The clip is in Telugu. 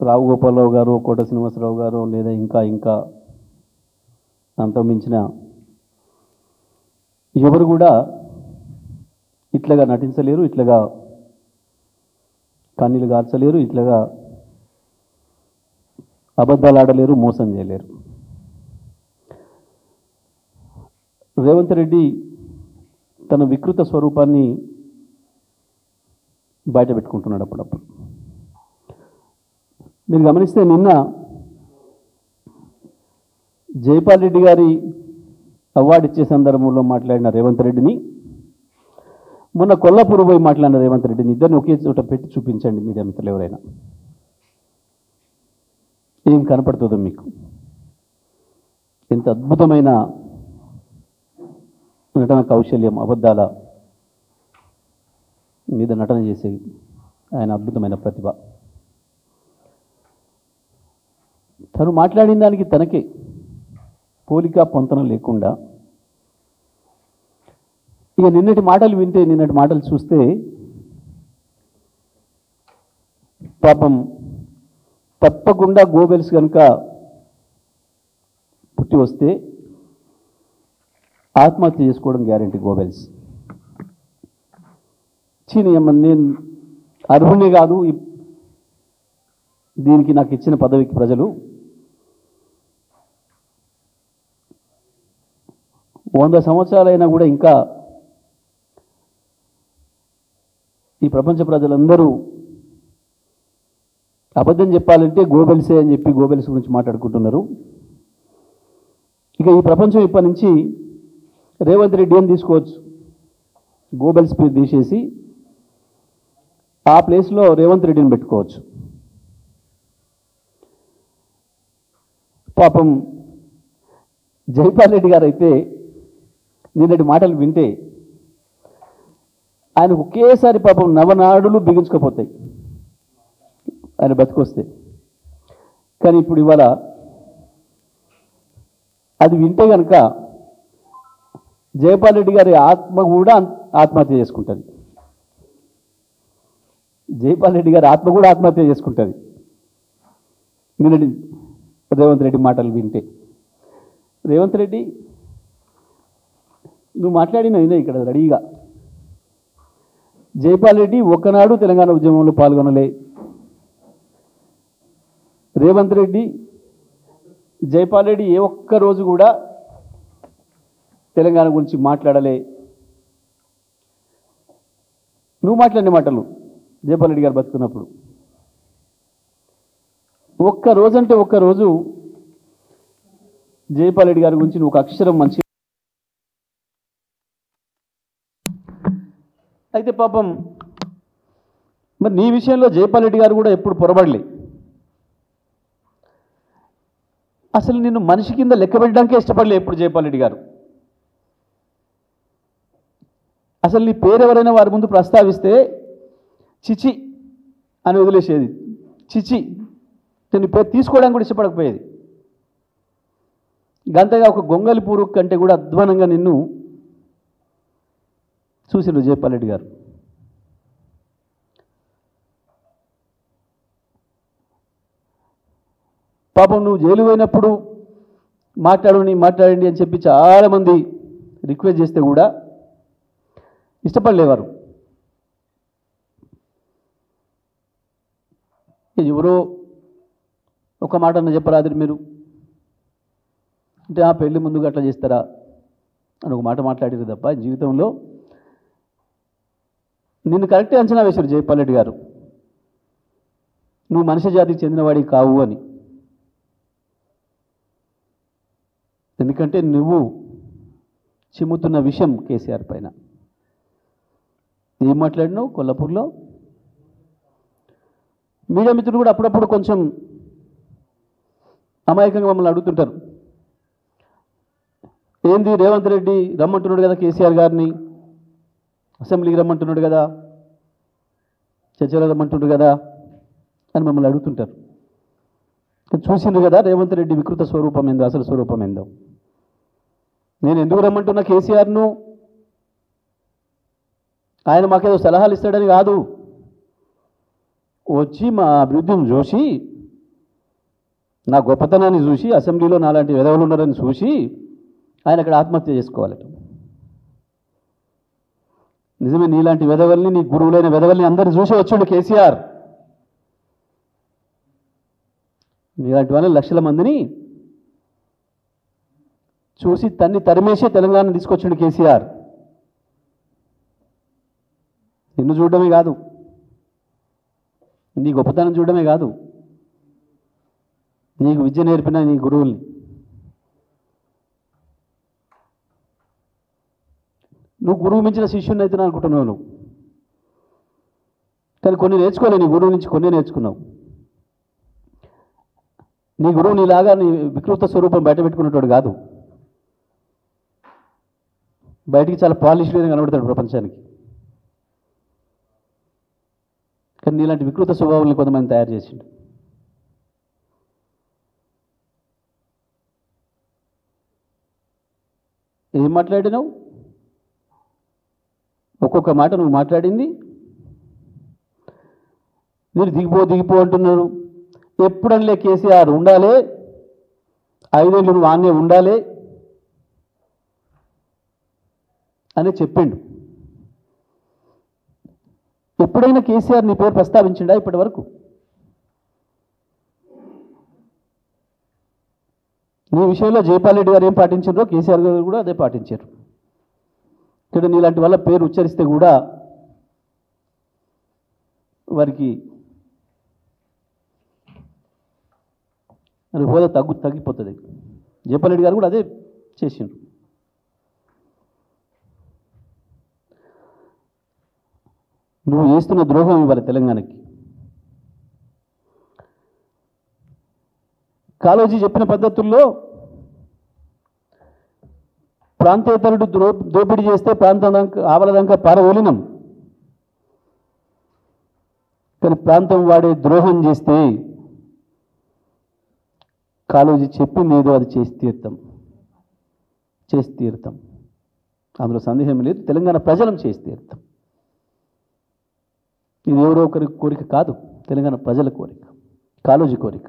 రావు గోపాలరావు గారు, కోట శ్రీనివాసరావు గారు, లేదా ఇంకా అంత మించిన ఎవరు కూడా ఇట్లాగా నటించలేరు, ఇట్లాగా కన్నీళ్ళు గార్చలేరు, ఇట్లాగా అబద్ధాలు ఆడలేరు, మోసం చేయలేరు. రేవంత్ రెడ్డి తన వికృత స్వరూపాన్ని బయట పెట్టుకుంటున్నాడు అప్పుడప్పుడు. మీరు గమనిస్తే నిన్న జైపాల్ రెడ్డి గారి అవార్డు ఇచ్చే సందర్భంలో మాట్లాడిన రేవంత్ రెడ్డిని, మొన్న కొల్లాపూర్ పోయి మాట్లాడిన రేవంత్ రెడ్డిని ఇద్దరిని ఒకే చోట పెట్టి చూపించండి మీడియా మిత్రులు ఎవరైనా, ఏం కనపడుతుందో మీకు. ఎంత అద్భుతమైన నటన కౌశల్యం, అబద్ధాల మీద నటన చేసే ఆయన అద్భుతమైన ప్రతిభ. తను మాట్లాడిన దానికి తనకే పోలిక పొంతన లేకుండా, ఇక నిన్నటి మాటలు వింటే, నిన్నటి మాటలు చూస్తే పాపం తప్పకుండా గోబెల్స్ కనుక పుట్టి వస్తే ఆత్మహత్య చేసుకోవడం గ్యారంటీ. గోబెల్స్ నేను అర్హుణ్ణి కాదు, దీనికి నాకు ఇచ్చిన పదవికి ప్రజలు 100 సంవత్సరాలైనా కూడా ఇంకా ఈ ప్రపంచ ప్రజలందరూ అబద్ధం చెప్పాలంటే గోబెల్సే అని చెప్పి గోబెల్స్ గురించి మాట్లాడుకుంటున్నారు. ఇక ఈ ప్రపంచం ఇప్పటి నుంచి రేవంత్ రెడ్డి అని తీసుకోవచ్చు, గోబెల్స్ పేరు తీసేసి ఆ ప్లేస్లో రేవంత్ రెడ్డిని పెట్టుకోవచ్చు. పాపం జైపాల్ రెడ్డి గారు అయితే నిన్నటి మాటలు వింటే ఆయనకు ఒకేసారి పాపం నవనాడులు బిగించుకపోతాయి ఆయన బతికొస్తే. కానీ ఇప్పుడు ఇవాళ అది వింటే కనుక జైపాల్ రెడ్డి గారి ఆత్మ కూడా ఆత్మహత్య చేసుకుంటుంది. జైపాల్ రెడ్డి గారి ఆత్మ కూడా ఆత్మహత్య చేసుకుంటుంది నిన్నటి రేవంత్ రెడ్డి మాటలు వింటే. రేవంత్ రెడ్డి, నువ్వు మాట్లాడిన ఇక్కడ రెడీగా, జైపాల్ రెడ్డి ఒక్కనాడు తెలంగాణ ఉద్యమంలో పాల్గొనలే. రేవంత్ రెడ్డి, జైపాల్ రెడ్డి ఏ ఒక్క రోజు కూడా తెలంగాణ గురించి మాట్లాడలే. నువ్వు మాట్లాడిన మాటలు జైపాల్ రెడ్డి గారు బతుకున్నప్పుడు ఒక్కరోజు అంటే ఒక్కరోజు జైపాల్ రెడ్డి గారి గురించి నువ్వు ఒక అక్షరం మంచి. అయితే పాపం మరి నీ విషయంలో జైపాల్ రెడ్డి గారు కూడా ఎప్పుడు పొరబడలే. అసలు నిన్ను మనిషి కింద లెక్క పెట్టడానికే ఇష్టపడలే ఎప్పుడు జైపాల్ రెడ్డి గారు. అసలు నీ పేరు ఎవరైనా వారి ముందు ప్రస్తావిస్తే చిచి అని వదిలేసేది. చిచి, నీ పేరు తీసుకోవడానికి కూడా ఇష్టపడకపోయేది. గంతగా ఒక గొంగలి పూరు కంటే కూడా అధ్వానంగా నిన్ను చూసిండ్రు జైపాల్ రెడ్డి గారు. పాపం నువ్వు జైలు పోయినప్పుడు మాట్లాడండి అని చెప్పి చాలామంది రిక్వెస్ట్ చేస్తే కూడా ఇష్టపడలేవారు. ఎవరో ఒక మాట అన్న చెప్పరాదు మీరు అంటే, ఆ పెళ్ళి ముందుగా అట్లా చేస్తారా అని ఒక మాట మాట్లాడారు తప్ప జీవితంలో నిన్ను కరెక్టే అంచనా వేశారు జైపాల్ రెడ్డి గారు, నువ్వు మనిషి జాతికి చెందినవాడికి కావు అని. ఎందుకంటే నువ్వు చిమ్ముతున్న విషయం కేసీఆర్ పైన. ఏం మాట్లాడినావు కొల్లాపూర్లో? మీడియా మిత్రులు కూడా అప్పుడప్పుడు కొంచెం అమాయకంగా మమ్మల్ని అడుగుతుంటారు, ఏంది రేవంత్ రెడ్డి రమ్మంటున్నాడు కదా కేసీఆర్ గారిని, అసెంబ్లీకి రమ్మంటున్నాడు కదా, చర్చలో రమ్మంటున్నాడు కదా అని మమ్మల్ని అడుగుతుంటారు. చూసిండ్రు కదా రేవంత్ రెడ్డి వికృత స్వరూపం ఏందో, అసలు స్వరూపం ఏందో. నేను ఎందుకు రమ్మంటున్నా కేసీఆర్ను, ఆయన మాకేదో సలహాలు ఇస్తాడని కాదు, వచ్చి మా అభివృద్ధిని చూసి నా గొప్పతనాన్ని చూసి అసెంబ్లీలో నాలాంటి వెధవలు ఉన్నారని చూసి ఆయన అక్కడ ఆత్మహత్య చేసుకోవాలట. నిజమే, నీలాంటి వెధవల్ని, నీ గురువులైన వెధవల్ని అందరిని చూసి వచ్చాడు కేసీఆర్. నీలాంటి వాళ్ళని లక్షల మందిని చూసి తరిమేసే తెలంగాణ తీసుకొచ్చాడు కేసీఆర్. నిన్ను చూడడమే కాదు, నీ గొప్పతనం చూడడమే కాదు, నీకు విద్య నేర్పిన నీ గురువుల్ని. నువ్వు గురువు మించిన శిష్యుని అయితే అనుకుంటున్నావు నువ్వు, కానీ కొన్ని నేర్చుకోలే. నీ గురువు నుంచి కొన్ని నేర్చుకున్నావు. నీ గురువు నీలాగా నీ వికృత స్వరూపం బయట పెట్టుకున్నట్టు కాదు, బయటికి చాలా పాలిష్డ్గా కనబడతాడు ప్రపంచానికి. కానీ నీలాంటి వికృత స్వభావాన్ని కొంతమంది తయారు చేసిండు. ఏం మాట్లాడినావు? ఒక్కొక్క మాట నువ్వు మాట్లాడింది మీరు దిగిపో అంటున్నారు. ఎప్పుడనిలే కేసీఆర్ ఉండాలి, 5 ఏళ్ళు నువ్వు ఆన్నే ఉండాలి అని చెప్పిండు. ఎప్పుడైనా కేసీఆర్ నీ పేరు ప్రస్తావించిండా ఇప్పటి వరకు? నీ విషయంలో జైపాల్ రెడ్డి గారు ఏం పాటించారో కేసీఆర్ గారు కూడా అదే పాటించారు. ఇక్కడ నీలాంటి వాళ్ళ పేరు ఉచ్చరిస్తే కూడా వారికి అది హోదా తగ్గిపోతుంది. జైపాల్ రెడ్డి గారు కూడా అదే చేసిండ్రు. నువ్వు చేస్తున్న ద్రోహం ఇవ్వాలి తెలంగాణకి. కాళోజీ చెప్పిన పద్ధతుల్లో ప్రాంతేతరుడు దోపిడీ చేస్తే ప్రాంతం ఆవలదంక పారవోలినం, కానీ ప్రాంతం వాడే ద్రోహం చేస్తే కాళోజీ చెప్పింది ఏదో అది చేసి తీరుతాం. అందులో సందేహం లేదు. తెలంగాణ ప్రజలం చేసి తీరుతాం. ఇది ఎవరో ఒకరి కోరిక కాదు, తెలంగాణ ప్రజల కోరిక, కాళోజీ కోరిక.